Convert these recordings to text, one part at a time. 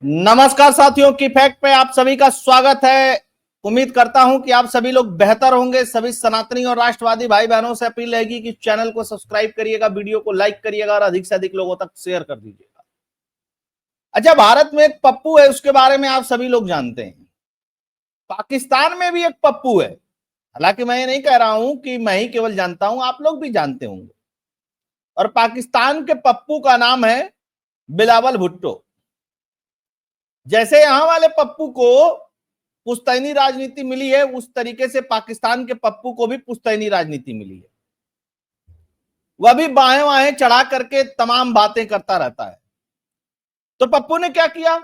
नमस्कार साथियों, की फैक्ट पे आप सभी का स्वागत है। उम्मीद करता हूं कि आप सभी लोग बेहतर होंगे। सभी सनातनी और राष्ट्रवादी भाई बहनों से अपील रहेगी कि चैनल को सब्सक्राइब करिएगा, वीडियो को लाइक करिएगा और अधिक से अधिक लोगों तक शेयर कर दीजिएगा। अच्छा, भारत में एक पप्पू है, उसके बारे में आप सभी लोग जानते हैं। पाकिस्तान में भी एक पप्पू है। हालांकि मैं ये नहीं कह रहा हूं कि मैं ही केवल जानता हूं, आप लोग भी जानते होंगे। और पाकिस्तान के पप्पू का नाम है बिलावल भुट्टो। जैसे यहां वाले पप्पू को पुश्तैनी राजनीति मिली है, उस तरीके से पाकिस्तान के पप्पू को भी पुश्तैनी राजनीति मिली है। वह भी बाहें बाहें चढ़ा करके तमाम बातें करता रहता है। तो पप्पू ने क्या किया?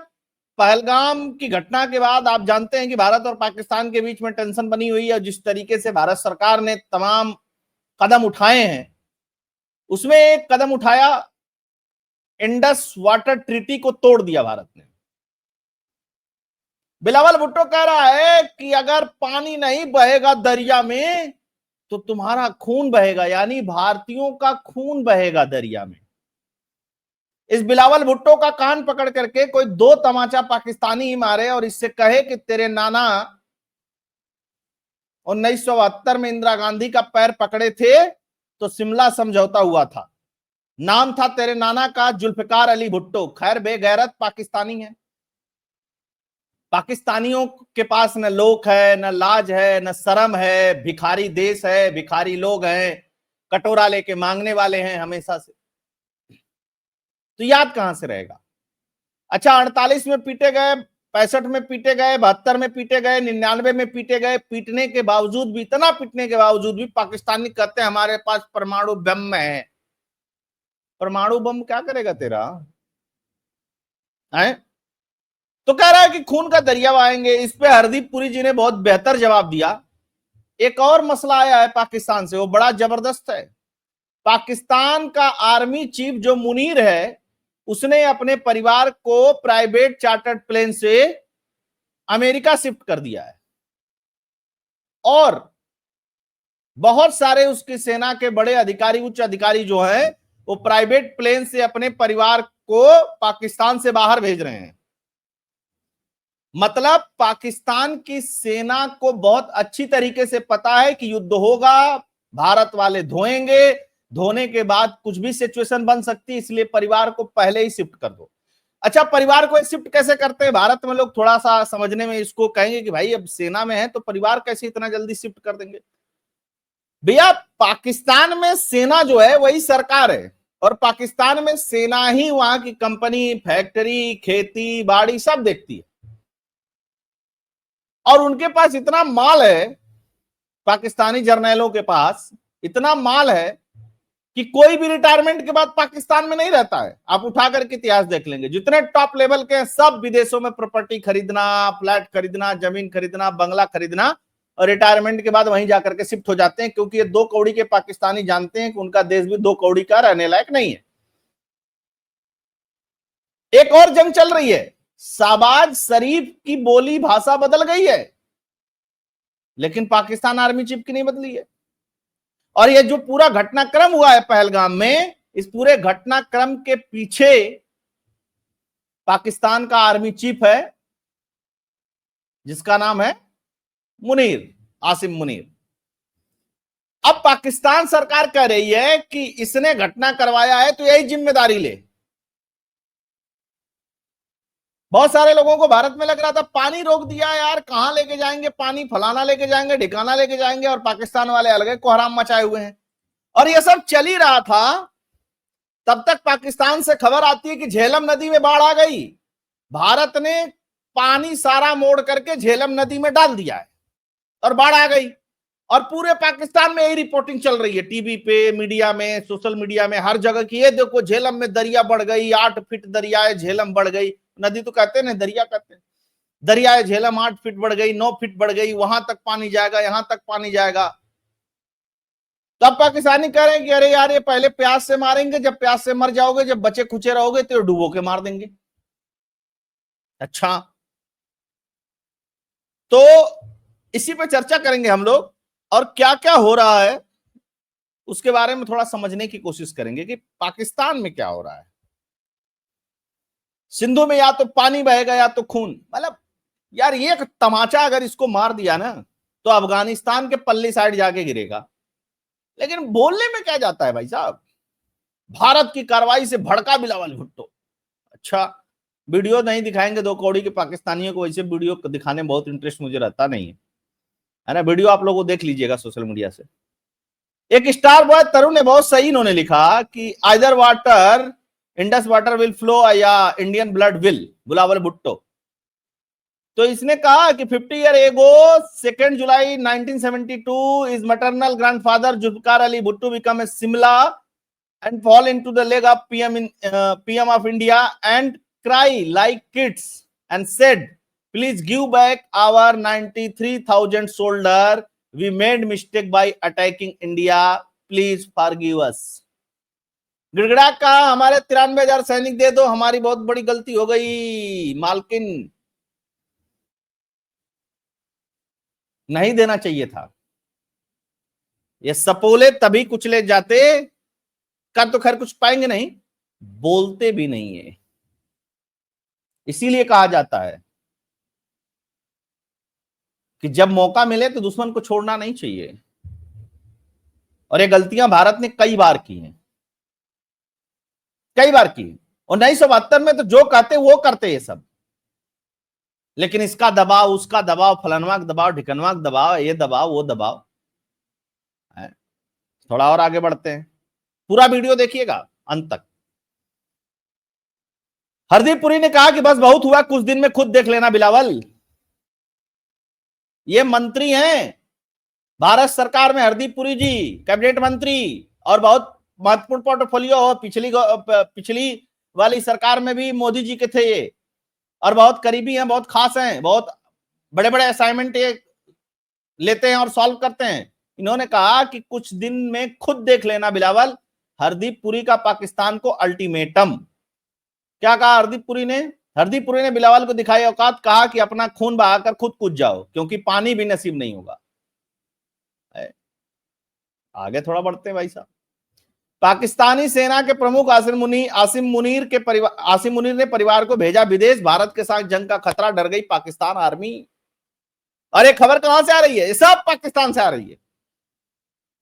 पहलगाम की घटना के बाद आप जानते हैं कि भारत और पाकिस्तान के बीच में टेंशन बनी हुई है। जिस तरीके से भारत सरकार ने तमाम कदम उठाए हैं, उसमें एक कदम उठाया, इंडस वाटर ट्रीटी को तोड़ दिया भारत ने। बिलावल भुट्टो कह रहा है कि अगर पानी नहीं बहेगा दरिया में तो तुम्हारा खून बहेगा, यानी भारतीयों का खून बहेगा दरिया में। इस बिलावल भुट्टो का कान पकड़ करके कोई दो तमाचा पाकिस्तानी ही मारे और इससे कहे कि तेरे नाना 1972 में इंदिरा गांधी का पैर पकड़े थे तो शिमला समझौता हुआ था। नाम था तेरे नाना का जुल्फिकार अली भुट्टो। खैर, बेगैरत पाकिस्तानी है। पाकिस्तानियों के पास न लोक है, न लाज है, न शर्म है। भिखारी देश है, भिखारी लोग हैं, कटोरा लेके मांगने वाले हैं हमेशा से। तो याद कहां से रहेगा? अच्छा, 48 में पीटे गए, 65 में पीटे गए, 72 में पीटे गए, 99 में पीटे गए। पीटने के बावजूद भी, इतना पीटने के बावजूद भी पाकिस्तानी कहते हैं हमारे पास परमाणु बम है। परमाणु बम क्या करेगा तेरा है? तो कह रहा है कि खून का दरिया बहाएंगे। इस पे हरदीप पुरी जी ने बहुत बेहतर जवाब दिया। एक और मसला आया है पाकिस्तान से, वो बड़ा जबरदस्त है। पाकिस्तान का आर्मी चीफ जो मुनीर है, उसने अपने परिवार को प्राइवेट चार्टर्ड प्लेन से अमेरिका शिफ्ट कर दिया है। और बहुत सारे उसकी सेना के बड़े अधिकारी, उच्च अधिकारी जो हैं, वो प्राइवेट प्लेन से अपने परिवार को पाकिस्तान से बाहर भेज रहे हैं। मतलब पाकिस्तान की सेना को बहुत अच्छी तरीके से पता है कि युद्ध होगा, भारत वाले धोएंगे, धोने के बाद कुछ भी सिचुएशन बन सकती है, इसलिए परिवार को पहले ही शिफ्ट कर दो। अच्छा, परिवार को शिफ्ट कैसे करते हैं? भारत में लोग थोड़ा सा समझने में इसको कहेंगे कि भाई अब सेना में है तो परिवार कैसे इतना जल्दी शिफ्ट कर देंगे। भैया, पाकिस्तान में सेना जो है वही सरकार है, और पाकिस्तान में सेना ही वहां की कंपनी, फैक्ट्री, खेती बाड़ी सब देखती है। और उनके पास इतना माल है, पाकिस्तानी जर्नैलों के पास इतना माल है कि कोई भी रिटायरमेंट के बाद पाकिस्तान में नहीं रहता है। आप उठा करके इतिहास देख लेंगे, जितने टॉप लेवल के हैं सब विदेशों में प्रॉपर्टी खरीदना, फ्लैट खरीदना, जमीन खरीदना, बंगला खरीदना, और रिटायरमेंट के बाद वहीं जाकर के शिफ्ट हो जाते हैं, क्योंकि ये दो कौड़ी के पाकिस्तानी जानते हैं कि उनका देश भी दो कौड़ी का रहने लायक नहीं है। एक और जंग चल रही है, शाहबाज शरीफ की बोली भाषा बदल गई है, लेकिन पाकिस्तान आर्मी चीफ की नहीं बदली है। और ये जो पूरा घटनाक्रम हुआ है पहलगाम में, इस पूरे घटनाक्रम के पीछे पाकिस्तान का आर्मी चीफ है, जिसका नाम है मुनीर, आसिम मुनीर। अब पाकिस्तान सरकार कह रही है कि इसने घटना करवाया है तो यही जिम्मेदारी ले। बहुत सारे लोगों को भारत में लग रहा था पानी रोक दिया यार, कहां लेके जाएंगे पानी, फलाना लेके जाएंगे, ढिकाना लेके जाएंगे, और पाकिस्तान वाले अलग कोहराम मचाए हुए हैं। और ये सब चल ही रहा था, तब तक पाकिस्तान से खबर आती है कि झेलम नदी में बाढ़ आ गई। भारत ने पानी सारा मोड़ करके झेलम नदी में डाल दिया है और बाढ़ आ गई। और पूरे पाकिस्तान में यही रिपोर्टिंग चल रही है, टीवी पे, मीडिया में, सोशल मीडिया में, हर जगह की। ये देखो झेलम में दरिया बढ़ गई, 8 फीट दरियाए झेलम बढ़ गई। नदी तो कहते हैं, दरिया कहते हैं। दरियाए झेलम 8 फीट बढ़ गई, 9 फीट बढ़ गई, वहां तक पानी जाएगा, यहां तक पानी जाएगा। तब पाकिस्तानी कह रहे हैं कि अरे यार, ये पहले प्यास से मारेंगे, जब प्यास से मर जाओगे, जब बचे खुचे रहोगे तो डुबो के मार देंगे। अच्छा, तो इसी पे चर्चा करेंगे हम लोग, और क्या क्या हो रहा है उसके बारे में थोड़ा समझने की कोशिश करेंगे कि पाकिस्तान में क्या हो रहा है। सिंधु में या तो पानी बहेगा या तो खून। मतलब यार ये एक तमाचा अगर इसको मार दिया ना तो अफगानिस्तान के पल्ली साइड जाके गिरेगा। लेकिन बोलने में क्या जाता है भाई साहब, भारत की कार्रवाई से भड़का बिलावल भुट्टो। अच्छा, वीडियो नहीं दिखाएंगे दो कौड़ी के पाकिस्तानियों को, वैसे वीडियो दिखाने में बहुत इंटरेस्ट मुझे रहता नहीं है ना। वीडियो आप लोगों को देख लीजिएगा सोशल मीडिया से। एक स्टार बॉय तरुण ने बहुत सही इन्होंने लिखा कि either water Indus water will flow या Indian blood will, Bilawal Bhutto. तो इसने कहा कि 50 year ago 2 July 1972 is maternal grandfather Zulfikar Ali Bhutto become a Simla and fall into the leg of PM of India and cry like kids and said, please give back our 93,000 soldier. We made mistake by attacking India. Please forgive us. गिड़गिड़ा कहा हमारे 93,000 सैनिक दे दो, हमारी बहुत बड़ी गलती हो गई मालकिन, नहीं देना चाहिए था। ये सपोले तभी कुचले जाते, कर तो खैर कुछ पाएंगे नहीं, बोलते भी नहीं है। इसीलिए कहा जाता है कि जब मौका मिले तो दुश्मन को छोड़ना नहीं चाहिए। और ये गलतियां भारत ने कई बार की हैं, कई बार की। 1972 में तो जो कहते वो करते ये सब, लेकिन इसका दबाव, उसका दबाव, फलानवा का दबाव, ढिकनवा का दबाव, ये दबाव, वो दबाव। थोड़ा और आगे बढ़ते हैं, पूरा वीडियो देखिएगा अंत तक। हरदीप पुरी ने कहा कि बस बहुत हुआ, कुछ दिन में खुद देख लेना बिलावल। ये मंत्री हैं भारत सरकार में, हरदीप पुरी जी कैबिनेट मंत्री, और बहुत महत्वपूर्ण पोर्टफोलियो हो। पिछली वाली सरकार में भी मोदी जी के थे ये, और बहुत करीबी हैं, बहुत खास हैं, बहुत बड़े बड़े असाइनमेंट ये लेते हैं और सॉल्व करते हैं। इन्होंने कहा कि कुछ दिन में खुद देख लेना बिलावल। हरदीप पुरी का पाकिस्तान को अल्टीमेटम। क्या कहा हरदीप पुरी ने? हरदीप पुरी ने बिलावल को दिखाई औकात, कहा कि अपना खून बहाकर खुद कूद जाओ, क्योंकि पानी भी नसीब नहीं होगा। आगे थोड़ा बढ़ते हैं भाई साहब। पाकिस्तानी सेना के प्रमुख आसिम मुनीर ने परिवार को भेजा विदेश, भारत के साथ जंग का खतरा, डर गई पाकिस्तान आर्मी। और ये खबर कहां से आ रही है? ये सब पाकिस्तान से आ रही है।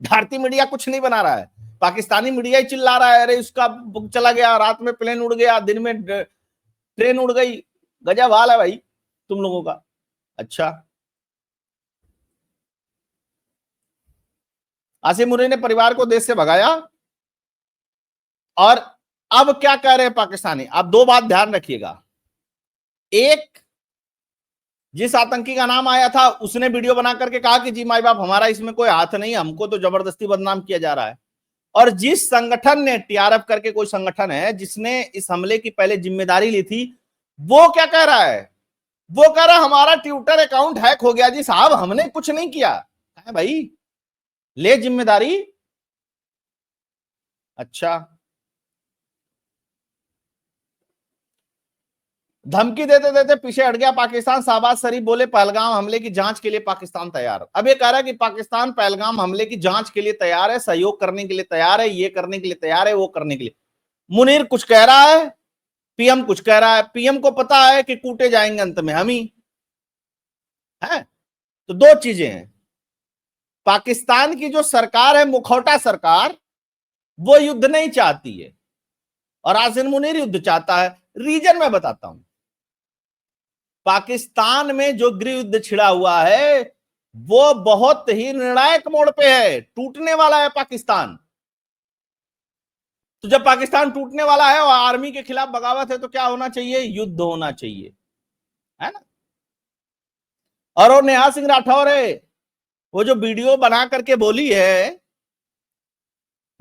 भारतीय मीडिया कुछ नहीं बना रहा है, पाकिस्तानी मीडिया ही चिल्ला रहा है, अरे उसका चला गया, रात में प्लेन उड़ गया, दिन में ट्रेन उड़ गई। गजब हाल है भाई तुम लोगों का। अच्छा, आसिम मुनीर ने परिवार को देश से भगाया। और अब क्या कह रहे हैं पाकिस्तानी? आप दो बात ध्यान रखिएगा। एक, जिस आतंकी का नाम आया था उसने वीडियो बना करके कहा कि जी माई बाप हमारा इसमें कोई हाथ नहीं, हमको तो जबरदस्ती बदनाम किया जा रहा है। और जिस संगठन ने, टीआरएफ करके कोई संगठन है जिसने इस हमले की पहले जिम्मेदारी ली थी, वो क्या कह रहा है? वो कह रहा हमारा ट्विटर अकाउंट हैक हो गया। जी साहब हमने कुछ नहीं किया है भाई, ले जिम्मेदारी। अच्छा, धमकी देते देते पीछे हट गया पाकिस्तान, शाहबाज शरीफ बोले पहलगाम हमले की जांच के लिए पाकिस्तान तैयार। अब ये कह रहा है कि पाकिस्तान पहलगाम हमले की जांच के लिए तैयार है, सहयोग करने के लिए तैयार है, ये करने के लिए तैयार है, वो करने के लिए। मुनीर कुछ कह रहा है, पीएम कुछ कह रहा है। पीएम को पता है कि कूटे जाएंगे अंत में हम ही है। तो दो चीजें हैं, पाकिस्तान की जो सरकार है, मुखौटा सरकार, वो युद्ध नहीं चाहती है, और आसिम मुनीर युद्ध चाहता है। रीजन मैं बताता हूं। पाकिस्तान में जो गृह युद्ध छिड़ा हुआ है वो बहुत ही निर्णायक मोड़ पे है, टूटने वाला है पाकिस्तान। तो जब पाकिस्तान टूटने वाला है और आर्मी के खिलाफ बगावत है तो क्या होना चाहिए? युद्ध होना चाहिए, है ना। और वो नेहा सिंह राठौर है, वो जो वीडियो बना करके बोली है,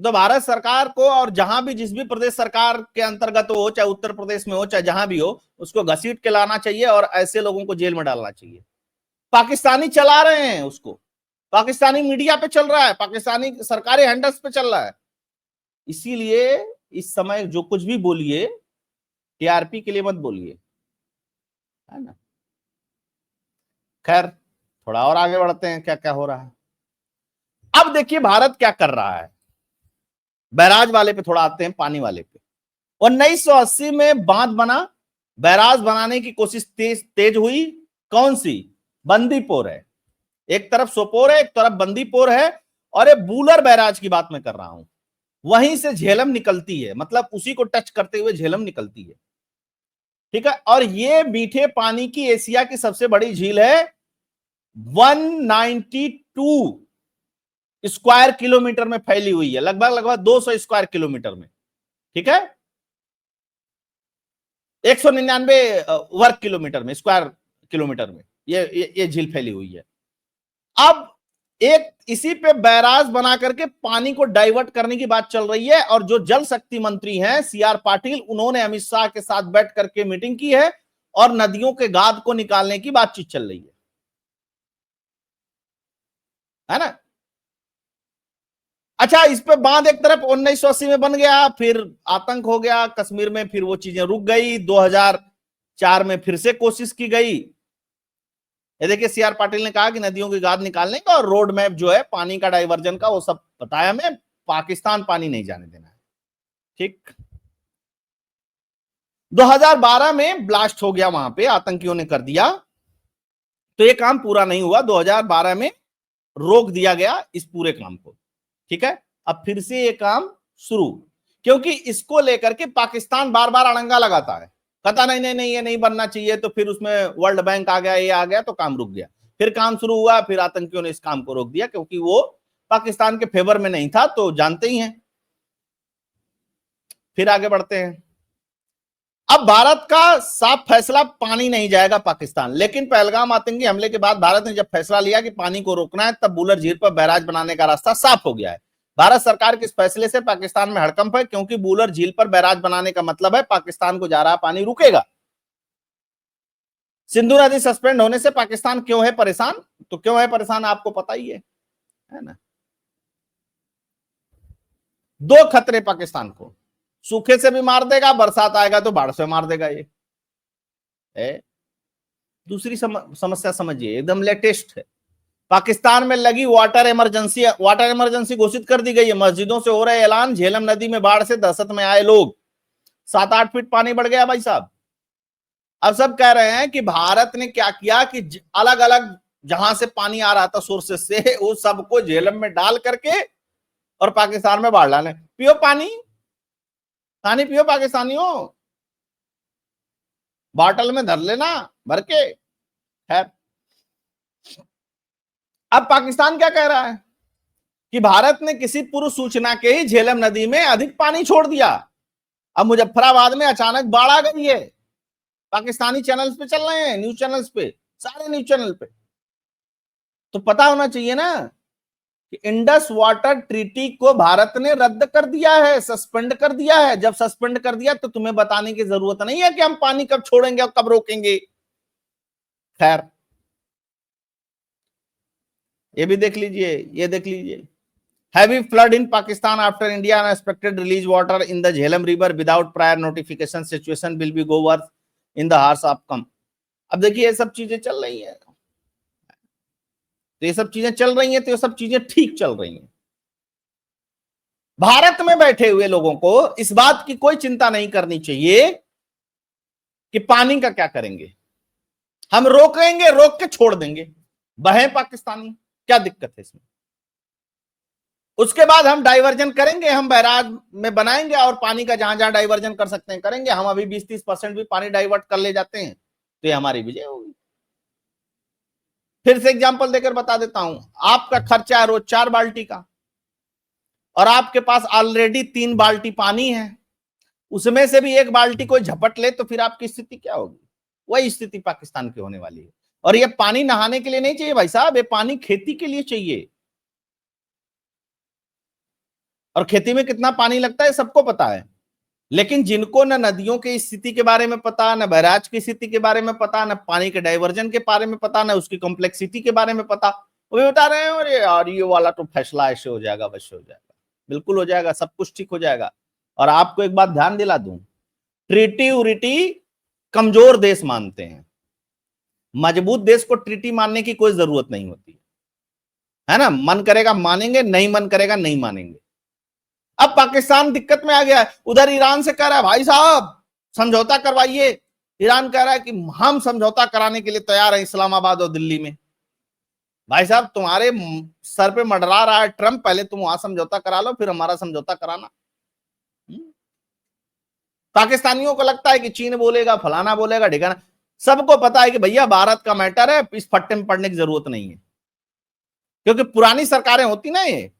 तो भारत सरकार को, और जहां भी जिस भी प्रदेश सरकार के अंतर्गत हो, चाहे उत्तर प्रदेश में हो चाहे जहां भी हो, उसको घसीट के लाना चाहिए और ऐसे लोगों को जेल में डालना चाहिए। पाकिस्तानी चला रहे हैं उसको, पाकिस्तानी मीडिया पे चल रहा है, पाकिस्तानी सरकारी हैंडल्स पे चल रहा है। इसीलिए इस समय जो कुछ भी बोलिए टीआरपी के लिए मत बोलिए, है ना। खैर थोड़ा और आगे बढ़ते हैं, क्या क्या हो रहा है। अब देखिए भारत क्या कर रहा है। बैराज वाले पे थोड़ा आते हैं, पानी वाले पे। 1980 में बांध बना, बैराज बनाने की कोशिश तेज हुई। कौन सी? बंदीपुर है, एक तरफ सोपोर है, एक तरफ बंदीपुर है, और ये बूलर बैराज की बात मैं कर रहा हूं। वहीं से झेलम निकलती है, मतलब उसी को टच करते हुए झेलम निकलती है, ठीक है। और ये मीठे पानी की एशिया की सबसे बड़ी झील है, 192 स्क्वायर किलोमीटर में फैली हुई है, लगभग 200 स्क्वायर किलोमीटर में, ठीक है, 199 वर्ग किलोमीटर में, स्क्वायर किलोमीटर में ये झील फैली हुई है। अब एक इसी पे बैराज बना करके पानी को डाइवर्ट करने की बात चल रही है, और जो जल शक्ति मंत्री हैं सीआर पाटिल, उन्होंने अमित शाह के साथ बैठ करके मीटिंग की है और नदियों के गाद को निकालने की बातचीत चल रही है ना। अच्छा, इस पे बांध एक तरफ 1980 में बन गया, फिर आतंक हो गया कश्मीर में, फिर वो चीजें रुक गई, 2004 में फिर से कोशिश की गई। ये देखिए, सीआर पाटिल ने कहा कि नदियों की गाद निकालने का और रोड मैप जो है पानी का डाइवर्जन का, वो सब बताया हमें, पाकिस्तान पानी नहीं जाने देना है, ठीक। 2012 में ब्लास्ट हो गया, वहां पे आतंकियों ने कर दिया, तो ये काम पूरा नहीं हुआ, 2012 में रोक दिया गया इस पूरे काम को, ठीक है। अब फिर से ये काम शुरू, क्योंकि इसको लेकर के पाकिस्तान बार बार अड़ंगा लगाता है, कहता नहीं नहीं नहीं ये नहीं बनना चाहिए, तो फिर उसमें वर्ल्ड बैंक आ गया, ये आ गया, तो काम रुक गया। फिर काम शुरू हुआ, फिर आतंकियों ने इस काम को रोक दिया, क्योंकि वो पाकिस्तान के फेवर में नहीं था, तो जानते ही हैं। फिर आगे बढ़ते हैं। अब भारत का साफ फैसला, पानी नहीं जाएगा पाकिस्तान, लेकिन पहलगाम आतंकी हमले के बाद भारत ने जब फैसला लिया कि पानी को रोकना है, तब बूलर झील पर बैराज बनाने का रास्ता साफ हो गया है। भारत सरकार के इस फैसले से पाकिस्तान में हड़कंप है, क्योंकि बूलर झील पर बैराज बनाने का मतलब है पाकिस्तान को जा रहा पानी रुकेगा। सिंधु नदी सस्पेंड होने से पाकिस्तान क्यों है परेशान? तो क्यों है परेशान आपको पता ही है ना। दो खतरे पाकिस्तान को, सूखे से भी मार देगा, बरसात आएगा तो बाढ़ से मार देगा। ये दूसरी समस्या समझिए, एकदम लेटेस्ट है। पाकिस्तान में लगी वाटर इमरजेंसी घोषित कर दी गई है। मस्जिदों से हो रहे ऐलान, झेलम नदी में बाढ़ से दहशत में आए लोग, 7-8 फीट पानी बढ़ गया भाई साहब। अब सब कह रहे हैं कि भारत ने क्या किया कि अलग अलग जहां से पानी आ रहा था सोर्सेस से, वो सबको झेलम में डाल करके और पाकिस्तान में बाढ़ डाले। पियो पानी पियो पाकिस्तानियों, बॉटल में धर लेना भर के। खैर, अब पाकिस्तान क्या कह रहा है कि भारत ने किसी पूर्व सूचना के ही झेलम नदी में अधिक पानी छोड़ दिया। अब मुजफ्फराबाद में अचानक बाढ़ आ गई है, पाकिस्तानी चैनल्स पे चल रहे हैं, न्यूज चैनल्स पे, सारे न्यूज चैनल पे। तो पता होना चाहिए ना कि इंडस वाटर ट्रीटी को भारत ने रद्द कर दिया है, सस्पेंड कर दिया है। जब सस्पेंड कर दिया तो तुम्हें बताने की जरूरत नहीं है कि हम पानी कब छोड़ेंगे और कब रोकेंगे। खैर, ये भी देख लीजिए, ये देख लीजिए, heavy flood in Pakistan after India unexpected release water in the Jhelum river without prior notification, situation will be go worse in the hours of come. अब देखिए, ये सब चीजें चल रही है, तो ये सब चीजें चल रही हैं, तो ये सब चीजें ठीक चल रही हैं। भारत में बैठे हुए लोगों को इस बात की कोई चिंता नहीं करनी चाहिए कि पानी का क्या करेंगे, हम रोकेंगे, रोक के छोड़ देंगे, बहे पाकिस्तानी, क्या दिक्कत है इसमें। उसके बाद हम डाइवर्जन करेंगे, हम बैराज में बनाएंगे और पानी का जहां जहां डाइवर्जन कर सकते हैं करेंगे। हम अभी 20-30% भी पानी डाइवर्ट कर ले जाते हैं, तो ये हमारी विजय होगी। फिर से एग्जांपल देकर बता देता हूं, आपका खर्चा है रोज 4 बाल्टी का, और आपके पास ऑलरेडी 3 बाल्टी पानी है, उसमें से भी 1 बाल्टी कोई झपट ले, तो फिर आपकी स्थिति क्या होगी? वही स्थिति पाकिस्तान की होने वाली है। और ये पानी नहाने के लिए नहीं चाहिए भाई साहब, ये पानी खेती के लिए चाहिए। और खेती में कितना पानी लगता है सबको पता है, लेकिन जिनको न नदियों की स्थिति के बारे में पता, न बैराज की स्थिति के बारे में पता, न पानी के डाइवर्जन के बारे में पता, न उसकी कॉम्प्लेक्सिटी के बारे में पता, वो भी बता रहे हैं अरे यार ये वाला तो फैसला ऐसे हो जाएगा, वैसे हो जाएगा। बिल्कुल हो जाएगा, सब कुछ ठीक हो जाएगा। और आपको एक बात ध्यान दिला दूं, ट्रीटी उरिटी कमजोर देश मानते हैं, मजबूत देश को ट्रीटी मानने की कोई जरूरत नहीं होती है ना। मन करेगा मानेंगे, नहीं मन करेगा नहीं मानेंगे। अब पाकिस्तान दिक्कत में आ गया है, उधर ईरान से कह रहा है भाई साहब समझौता करवाइए, ईरान कह रहा है कि हम समझौता कराने के लिए तैयार हैं इस्लामाबाद और दिल्ली में। भाई साहब, तुम्हारे सर पे मंडरा रहा है ट्रंप, पहले तुम वहां समझौता करा लो, फिर हमारा समझौता कराना। पाकिस्तानियों को लगता है कि चीन बोलेगा, फलाना बोलेगा, ढिकाना। सबको पता है कि भैया भारत का मैटर है, इस फट्टे में पड़ने की जरूरत नहीं है, क्योंकि पुरानी सरकारें होती ना। ये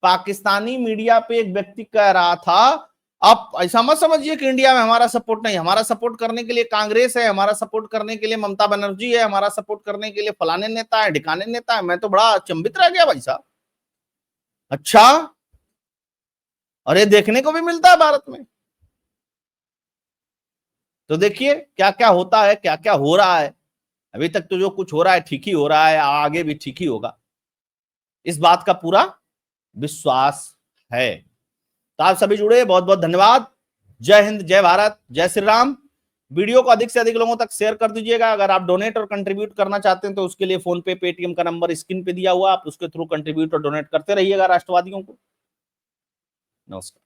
पाकिस्तानी मीडिया पे एक व्यक्ति कह रहा था, आप ऐसा मत समझिए कि इंडिया में हमारा सपोर्ट नहीं, हमारा सपोर्ट करने के लिए कांग्रेस है, हमारा सपोर्ट करने के लिए ममता बनर्जी है, हमारा सपोर्ट करने के लिए फलाने नेता है, ढिकाने नेता है। मैं तो बड़ा अचंभित रह गया भाई साहब। अच्छा, और ये देखने को भी मिलता है भारत में। तो देखिए क्या क्या होता है, क्या क्या हो रहा है। अभी तक तो जो कुछ हो रहा है ठीक ही हो रहा है, आगे भी ठीक ही होगा, इस बात का पूरा विश्वास है। तो आप सभी जुड़े, बहुत बहुत धन्यवाद। जय हिंद, जय भारत, जय श्री राम। वीडियो को अधिक से अधिक लोगों तक शेयर कर दीजिएगा। अगर आप डोनेट और कंट्रीब्यूट करना चाहते हैं तो उसके लिए फोन पे, पेटीएम का नंबर स्क्रीन पे दिया हुआ, आप उसके थ्रू कंट्रीब्यूट और डोनेट करते रहिएगा राष्ट्रवादियों को। नमस्कार।